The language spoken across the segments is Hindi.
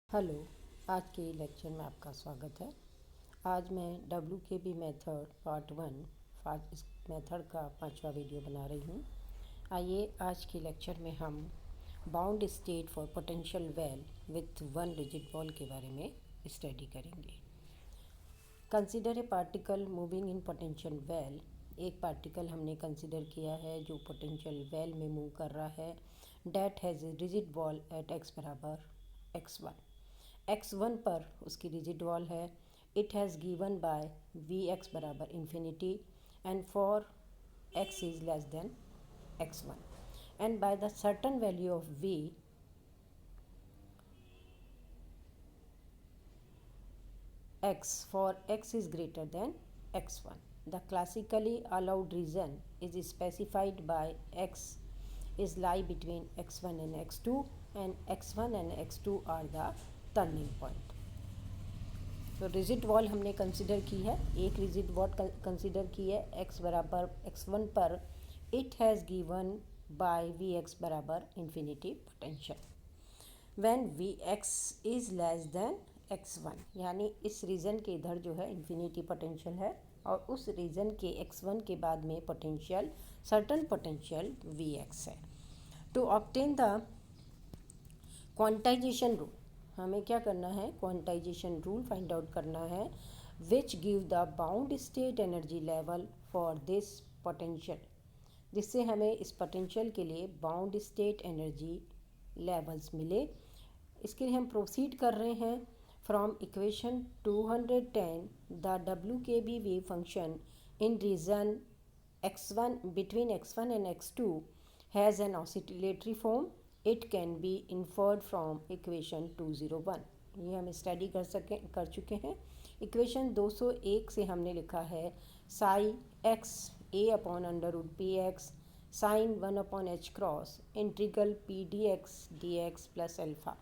हेलो। आज के लेक्चर में आपका स्वागत है। आज मैं WKB मेथड पार्ट 1 इस मेथड का 5वां वीडियो बना रही हूँ। आइए आज के लेक्चर में हम bound state for potential well with one rigid ball के बारे में स्टडी करेंगे। Consider a particle moving in potential well. एक पार्टिकल हमने कंसीडर किया है जो पोटेंशियल वेल में मूव कर रहा है। That has a rigid ball at x बराबर x1। x1 पर उसकी रिजिड वॉल है। It has given by Vx बराबर infinity and for x is less than x1 and by the certain value of V x for x is greater than x1. The classically allowed region is specified by x is lie between x1 and x2 and x1 and x2 are the turning point. तो रिजिड वॉल हमने कंसिडर की है। एक रिजिड वॉल कंसिडर की है x बराबर x1 पर। It has given by Vx बराबर infinity potential when Vx is less than x1, यानी इस रीजन के इधर जो है इन्फिनिटी पोटेंशियल है और उस रीजन के x1 के बाद में पोटेंशियल सर्टन पोटेंशियल Vx है। To obtain the quantisation rule, हमें क्या करना है, क्वांटाइजेशन रूल फाइंड आउट करना है which give the bound state energy level for this potential, जिससे हमें इस पोटेंशियल के लिए बाउंड स्टेट एनर्जी लेवल्स मिले। इसके लिए हम प्रोसीड कर रहे हैं from equation 210 the WKB wave function in region x1 between x1 and x2 has an oscillatory form. It can be inferred from equation 201। ये हम स्टडी कर चुके हैं। इक्वेशन 201 से हमने लिखा है psi x a upon under root p x sine 1 upon h cross integral p d x plus alpha,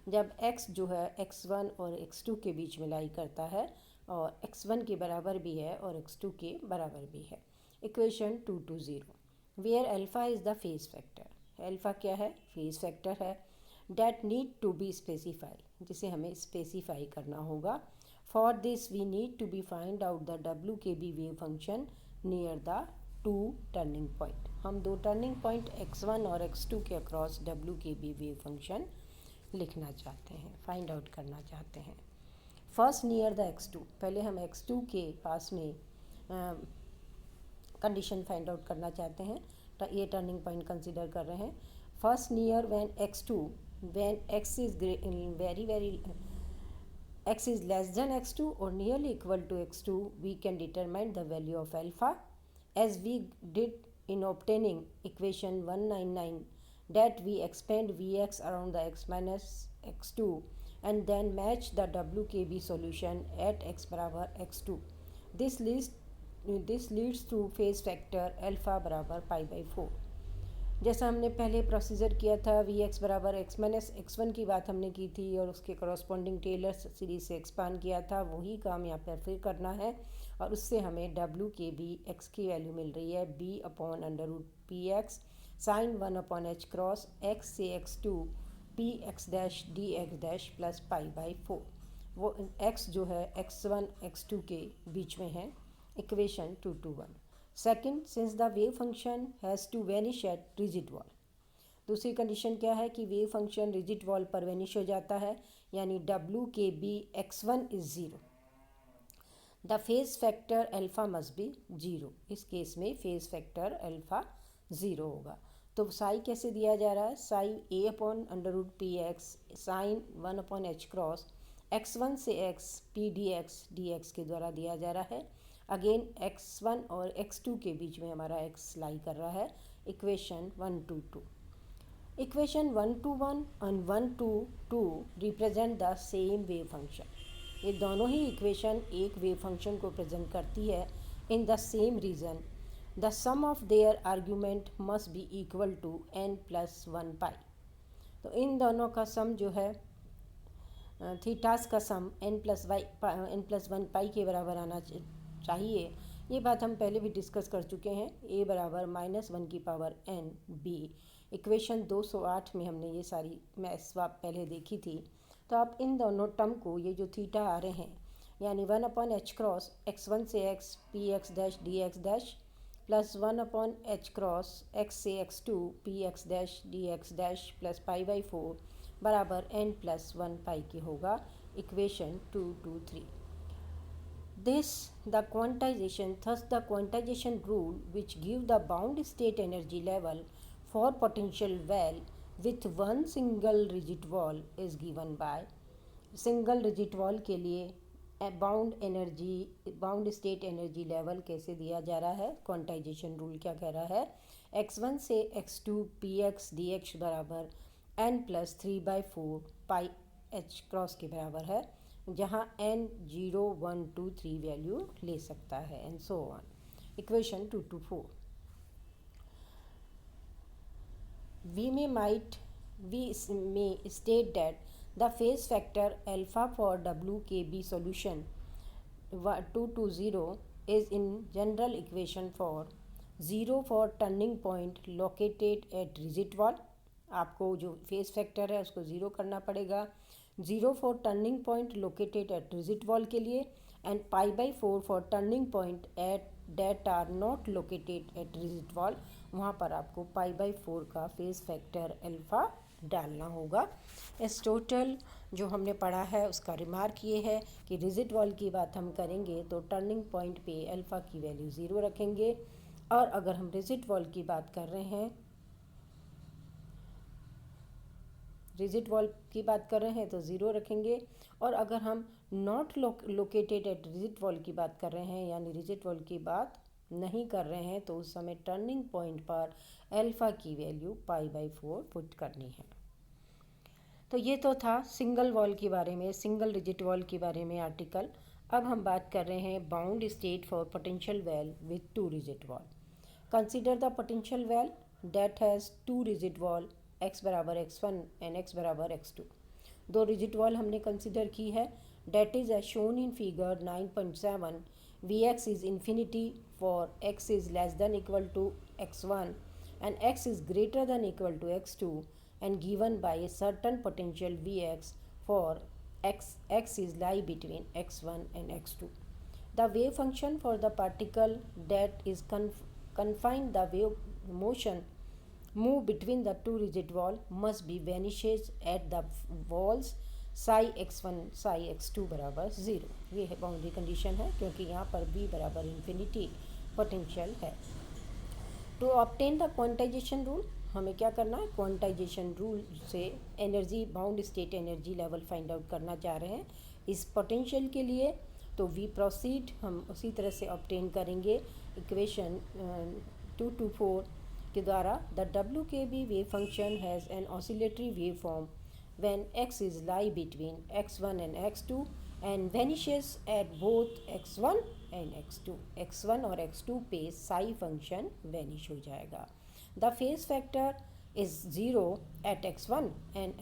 जब x जो है x1 और x2 के बीच में लाई करता है और x1 के बराबर भी है और x2 के बराबर भी है। Equation 220 where alpha is the phase factor. Alpha क्या है, फेज फैक्टर है। That need to be specify, जिसे हमें स्पेसिफाई करना होगा। For this we need to be find out the WKB wave function near the two turning point. हम दो टर्निंग पॉइंट x1 और x2 के अक्रॉस WKB वेव फंक्शन लिखना चाहते हैं, फाइंड आउट करना चाहते हैं। फर्स्ट नियर द x2, पहले हम x2 के पास में कंडीशन फाइंड आउट करना चाहते हैं। तो ये टर्निंग पॉइंट कंसीडर कर रहे हैं। First near when x2 when x is x is less than x2 or nearly equal to x2, we can determine the value of alpha as we did in obtaining equation 199, that we expand Vx around the x minus x2 and then match the WKB solution at x बराबर x2. This leads to phase factor alpha बराबर π/4। जैसा हमने पहले प्रोसीजर किया था, Vx बराबर x माइनस x1 की बात हमने की थी और उसके करस्पॉन्डिंग टेलर सीरीज से एक्सपांड किया था, वही काम यहाँ पर फिर करना है और उससे हमें WKB x की वैल्यू मिल रही है b upon under root p x sine 1 upon h cross x से x2 p x dash d x dash plus π/4। वो x जो है x1 x2 के बीच में है। Equation 221। Second, since the wave function has to vanish at rigid wall. दूसरी कंडीशन क्या है कि वेव फंक्शन रिजिड वॉल पर वैनिश हो जाता है, यानी WKB x1 is zero. The phase factor alpha must be zero. इस केस में फेज फैक्टर अल्फ़ा ज़ीरो होगा। तो साई कैसे दिया जा रहा है, psi a upon under root p x sine 1 upon h cross x1 से x पी डी एक्स के द्वारा दिया जा रहा है। अगेन x1 और x2 के बीच में हमारा x लाई कर रहा है। इक्वेशन 122। इक्वेशन 121 और 122 represent the same wave function. ये दोनों ही इक्वेशन एक वेव फंक्शन को प्रेजेंट करती है in the same region. The sum of their argument must be equal to n+1 pi. तो इन दोनों का सम जो है थीटास का सम n+1 पाई के बराबर आना चाहिए। ये बात हम पहले भी डिस्कस कर चुके हैं। a बराबर -1 की पावर n b, इक्वेशन 208 में हमने ये सारी मैथ्स पहले देखी थी। तो आप इन दोनों टर्म को, ये जो थीटा आ रहे हैं, यानी 1/h x1 से x p x dash d x dash plus 1/h x से x2 p x dash d x dash plus π/4 बराबर n+1 पाई की होगा। Equation 223। Thus the quantization rule which give the bound state energy level for potential well with one single rigid wall is given by single rigid wall के लिए बाउंड स्टेट एनर्जी लेवल कैसे दिया जा रहा है। क्वांटाइजेशन रूल क्या कह रहा है, x1 से x2 p x D x बराबर n+3/4 पाई h क्रॉस के बराबर है, जहाँ n 0 1 2 3 वैल्यू ले सकता है and so on. Equation 224। We may state that the phase factor alpha for WKB solution 220 is in general equation for 0 for turning point located at rigid wall। आपको जो फेस फैक्टर है उसको ज़ीरो करना पड़ेगा। 0 for turning point located at rigid wall के लिए and π/4 for turning point at that are not located at rigid wall. वहाँ पर आपको π/4 का फेस फैक्टर अल्फ़ा डालना होगा। इस टोटल जो हमने पढ़ा है उसका रिमार्क ये है कि रिजिड वॉल की बात हम करेंगे तो टर्निंग पॉइंट पे अल्फ़ा की वैल्यू ज़ीरो रखेंगे, और अगर हम रिजिड वॉल की बात कर रहे हैं तो ज़ीरो रखेंगे, और अगर हम not located at rigid wall की बात कर रहे हैं यानी रिजिड वॉल की बात नहीं कर रहे हैं तो उस समय टर्निंग पॉइंट पर अल्फ़ा की वैल्यू π/4 पुट करनी है। तो ये तो था सिंगल वॉल के बारे में, सिंगल रिजिड वॉल के बारे में आर्टिकल। अब हम बात कर रहे हैं bound state for potential well with two rigid wall. Consider the potential well that has two rigid wall x बराबर x1 एंड x बराबर x2। दो रिजिड वॉल हमने कंसिडर की है, that is as shown in figure 9.7। Vx is infinity for x is less than equal to x1 and x is greater than equal to x2 and given by a certain potential Vx for x is lie between x1 and x2. The wave function for the particle that is confined the wave motion move between the two rigid wall must be vanishes at the walls psi x1 psi x2 बराबर ज़ीरो। ये है बाउंड्री कंडीशन है क्योंकि यहाँ पर b बराबर इन्फिनिटी पोटेंशियल है। To obtain the quantisation rule हमें क्या करना है, क्वांटाइजेशन रूल से energy bound state energy level find out करना चाह रहे हैं इस पोटेंशियल के लिए। तो वी प्रोसीड हम उसी तरह से ऑब्टेन करेंगे इक्वेशन 224 के द्वारा। The WKB wave function has an oscillatory wave form when x is lie between x1 and x2 and vanishes at both x1 and x2। x1 और x2 पे psi फंक्शन वैनिश हो जाएगा। The phase factor is zero at x1 and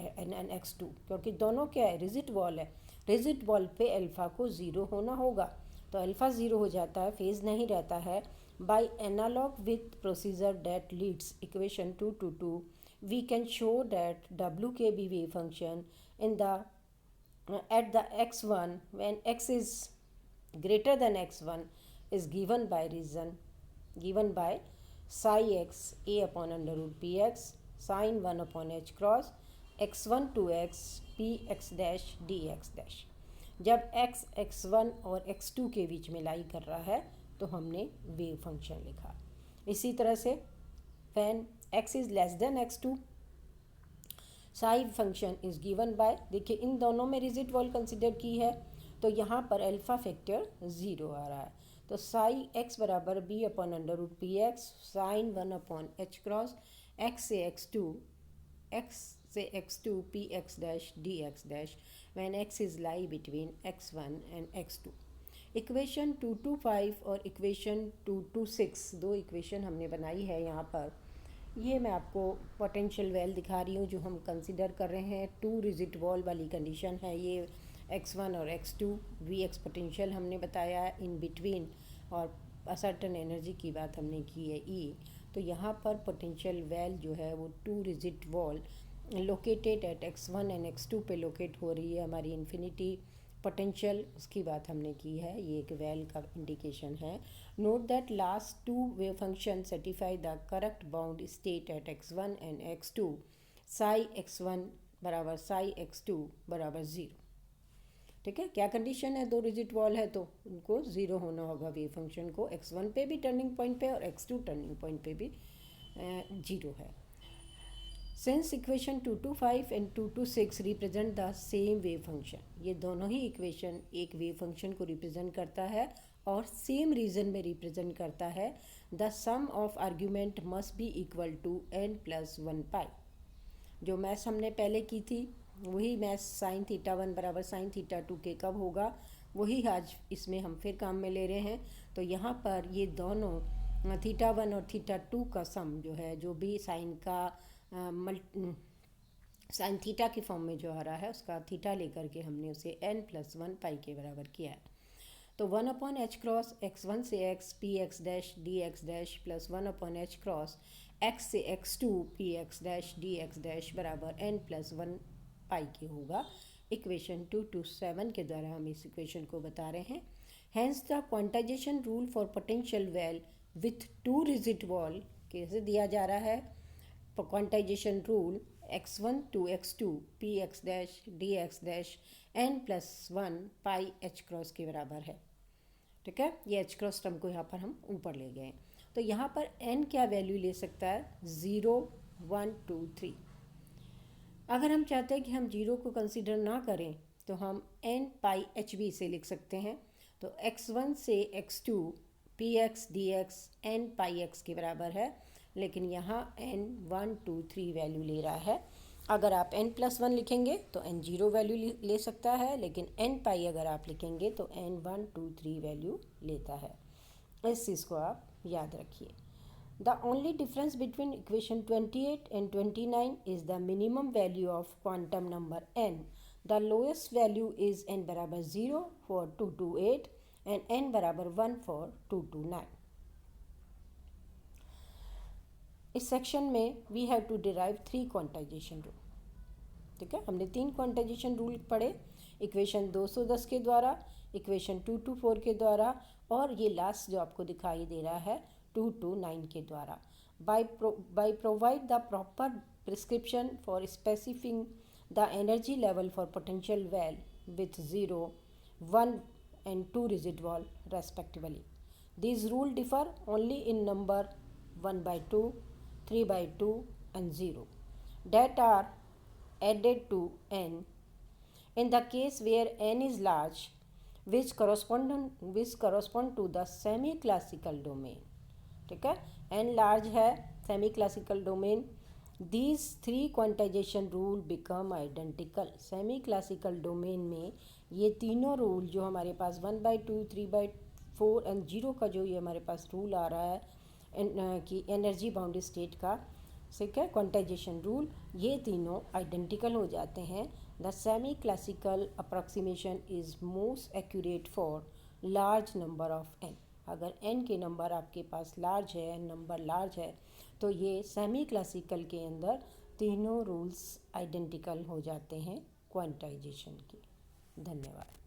x2 क्योंकि दोनों क्या है, रिजिड वॉल है। रिजिड वॉल पे अल्फ़ा को ज़ीरो होना होगा, तो अल्फ़ा ज़ीरो हो जाता है, फेज़ नहीं रहता है। By analog with procedure that leads equation 222 we can show that WKB wave function in the at the x1 when x is greater than x1 is given by psi x a upon under root px sin 1 upon h cross x1 to x p x dash dx dash। जब x x1 और x2 के बीच में लाई कर रहा है तो हमने वेव फंक्शन लिखा। इसी तरह से when x is less than x2 psi function is given by, देखिए इन दोनों में रिजिड वॉल कंसिडर की है तो यहाँ पर अल्फ़ा फैक्टर ज़ीरो आ रहा है। तो साई एक्स बराबर b upon under root p x sine 1 upon h cross x से x2 p x dash d x dash when x is lie between x1 and x2। Equation 225 और इक्वेशन 226 दो इक्वेशन हमने बनाई है यहाँ पर। ये मैं आपको पोटेंशियल वेल दिखा रही हूँ जो हम कंसिडर कर रहे हैं। टू रिजिड वॉल वाली कंडीशन है ये, x1 और x2 Vx पोटेंशियल हमने बताया इन बिटवीन, और असर्टन एनर्जी की बात हमने की है E। तो यहाँ पर पोटेंशियल वेल जो है वो two rigid wall located at x1 and x2 पे लोकेट हो रही है हमारी इन्फिनिटी पोटेंशियल, उसकी बात हमने की है। ये एक वेल का इंडिकेशन है। Note that last two wave function satisfy the correct bound state at x1 and x2 psi x1 बराबर साई x2 बराबर 0। ठीक है, क्या कंडीशन है? 2 डिजिट वॉल है तो उनको 0 होना होगा वेव फंक्शन को, x1 पे भी टर्निंग पॉइंट पे और x2 टर्निंग पॉइंट पे भी 0 है। Since equation 225 and 226 represent the same wave function, ये दोनों ही इक्वेशन एक वेव फंक्शन को रिप्रेजेंट करता है और सेम रीजन में रिप्रेजेंट करता है। The sum of argument must be equal to n+1 pi. जो मैथ्स हमने पहले की थी वही मैथ्स साइन थीटा 1 बराबर साइन थीटा 2 के कब होगा, वही आज इसमें हम फिर काम में ले रहे हैं। तो यहाँ पर ये दोनों थीटा 1 और थीटा 2 का सम जो है, जो भी साइन का साइन थीटा के फॉर्म में जो आ रहा है उसका थीटा लेकर के हमने उसे n+1 पाई के बराबर किया है। तो 1/h क्रॉस x1 से x p x dash d x dash plus 1/h cross x से x2 p x dash d x dash बराबर n+1 पाई के होगा। इक्वेशन 227 के द्वारा हम इस इक्वेशन को बता रहे हैं। Hence the quantisation rule for potential well with 2 rigid wall कैसे दिया जा रहा है? Quantisation rule x1 to x2 p x dash d x dash n+1 pi h cross के बराबर है। ठीक है, ये h क्रॉस टर्म को यहाँ पर हम ऊपर ले गए। तो यहाँ पर n क्या वैल्यू ले सकता है? 0, 1, 2, 3। अगर हम चाहते हैं कि हम 0 को कंसिडर ना करें तो हम n पाई h भी इसे लिख सकते हैं। तो x1 से x2 p x D x n पाई x के बराबर है, लेकिन यहाँ n 1, 2, 3 वैल्यू ले रहा है। अगर आप n+1 लिखेंगे तो n 0 वैल्यू ले सकता है, लेकिन n पाई अगर आप लिखेंगे तो n 1, 2, 3 वैल्यू लेता है। इस चीज़ को आप याद रखिए। The only difference between equation 28 and 29 is the minimum value of quantum number n। The lowest value is n बराबर 0 फॉर 228 एंड n बराबर 1 फॉर 229। इस सेक्शन में we have to derive 3 quantisation rule. ठीक है, हमने 3 क्वांटाइजेशन रूल पढ़े, इक्वेशन 210 के द्वारा, इक्वेशन 224 के द्वारा और ये लास्ट जो आपको दिखाई दे रहा है 229 के द्वारा। By provide the proper prescription for specifying the energy level for potential well with 0, 1 and 2 rigid wall respectively. These rules differ only in number 1/2, 3/2 and 0 that are added to n in the case where n is large, which correspond to the semi classical domain। ठीक है, n large है, semi classical domain। These 3 quantization rule become identical। semi classical domain में ये तीनों रूल जो हमारे पास 1/2, 3/4 एंड 0 का जो ये हमारे पास रूल आ रहा है कि एनर्जी बाउंड्री स्टेट का, ठीक है, क्वांटाइजेशन रूल, ये तीनों आइडेंटिकल हो जाते हैं। The semi classical approximation is most accurate for large number of n। अगर n के नंबर आपके पास लार्ज है, नंबर लार्ज है, तो ये सेमी क्लासिकल के अंदर तीनों रूल्स आइडेंटिकल हो जाते हैं क्वांटाइजेशन के। धन्यवाद।